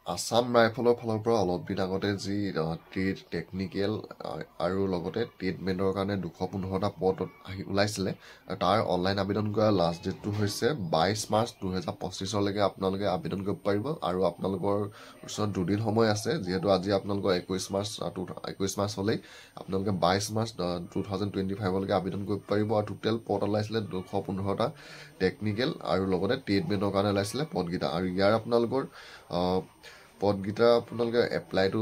আসাম ৰাইফলৰ ফালৰ পৰা অলপ দিন আগতে যি ট্ৰেড টেকনিকেল আৰু লগতে ট্ৰেডমেনৰ কাৰণে 215টা পদ ওলাইছিলে তাৰ অনলাইন আবেদন কৰা লাষ্ট ডেটটো হৈছে 22 মাৰ্চ 2025লৈকে আপোনালোকে আবেদন কৰিব পাৰিব আৰু আপোনালোকৰ ওচৰত দুদিন সময় আছে যিহেতু আজি আপোনালোকৰ 21 মাৰ্চ হ'লেই আপোনালোকে 22 মাৰ্চ 2025লৈকে আবেদন কৰিব পাৰিব আৰু টোটেল পদ ওলাইছিলে 215টা টেকনিকেল আৰু লগতে ট্ৰেডমেনৰ কাৰণে ওলাইছিলে পদকেইটা আৰু ইয়াৰ আপোনালোকৰ পদকেইটা আপোনালোকে এপ্লাইটো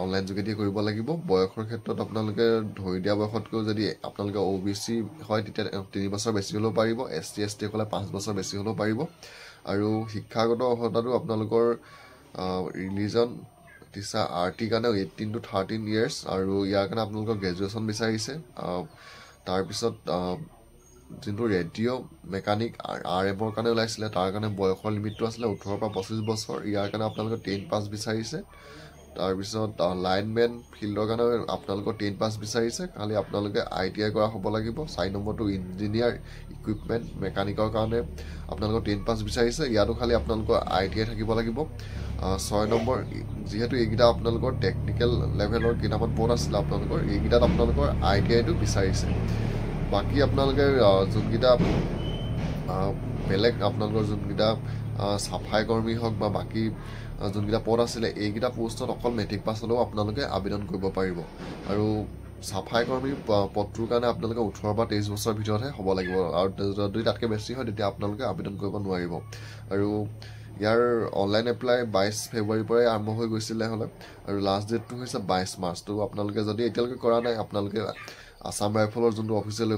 অনলাইন যোগেদি কৰিব লাগিব বয়সৰ ক্ষেত্ৰত আপোনালোকে ধৰি দিয়া বয়সতকৈ যদি আপোনালোকে OBC হয় তেতিয়া 3 বছৰ বেছি হ'লেও পাৰিব SC ST সকলে 5 বছৰ বেছি হ'লেও পাৰিব আৰু শিক্ষাগত অৰ্হতাটো আপোনালোকৰ ৰিলিজন টিচাৰ RT কাৰণে 18 to 13 years আৰু ইয়াৰ কাৰণে আপোনালোকৰ গ্ৰেজুৱেশ্যন বিচাৰিছে তাৰপিছত যোনটো ৰেডিঅ' মেকানিক RM কাৰণে ওলাইছিলে তাৰ কাৰণে বয়সৰ লিমিটটো আছিলে 18 পৰা 25 বছৰ ইয়াৰ কাৰণে আপোনালোকে 10 পাছ বিচাৰিছে তাৰপিছত লাইনমেন ফিল্ডৰ কাৰণে আপোনালোকৰ 10 পাছ বিচাৰিছে খালি আপোনালোকে ITI কৰা হ'ব লাগিব 4 নম্বৰটো ইঞ্জিনিয়াৰ ইকুইপমেণ্ট মেকানিকৰ কাৰণে আপোনালোকৰ 10 পাছ বিচাৰিছে ইয়াতো খালি আপোনালোকৰ ITI থাকিব লাগিব 6 নম্বৰ যিহেতু এইকেইটা আপোনালোকৰ টেকনিকেল লেভেলৰ কেইটামান পদ আছিলে আপোনালোকৰ এইকেইটাত আপোনালোকৰ ITIটো বিচাৰিছে বাকি আপোনালোকে যোনকেইটা বেলেগ আপোনালোকৰ যোনকেইটা সাফাই কৰ্মী হওক বা বাকি যোনকেইটা পদ আছিলে এইকেইটা পোষ্টত অকল মেট্ৰিক পাছ হ'লেও আপোনালোকে আবেদন কৰিব পাৰিব আৰু সাফাই কৰ্মী পদটোৰ কাৰণে আপোনালোকে 18 বা 23 বছৰৰ ভিতৰতহে হ'ব লাগিব আৰু যদি তাতকৈ বেছি হয় তেতিয়া আপোনালোকে আবেদন কৰিব নোৱাৰিব আৰু ইয়াৰ অনলাইন এপ্লাই 22 ফেব্ৰুৱাৰীৰ পৰাই আৰম্ভ হৈ গৈছিলে হ'লে আৰু লাষ্ট ডেটটো হৈছে 22 মাৰ্চ তো আপোনালোকে যদি এতিয়ালৈকে কৰা নাই আপোনালোকে আসাম ৰাইফলৰ যোনটো অফিচিয়েল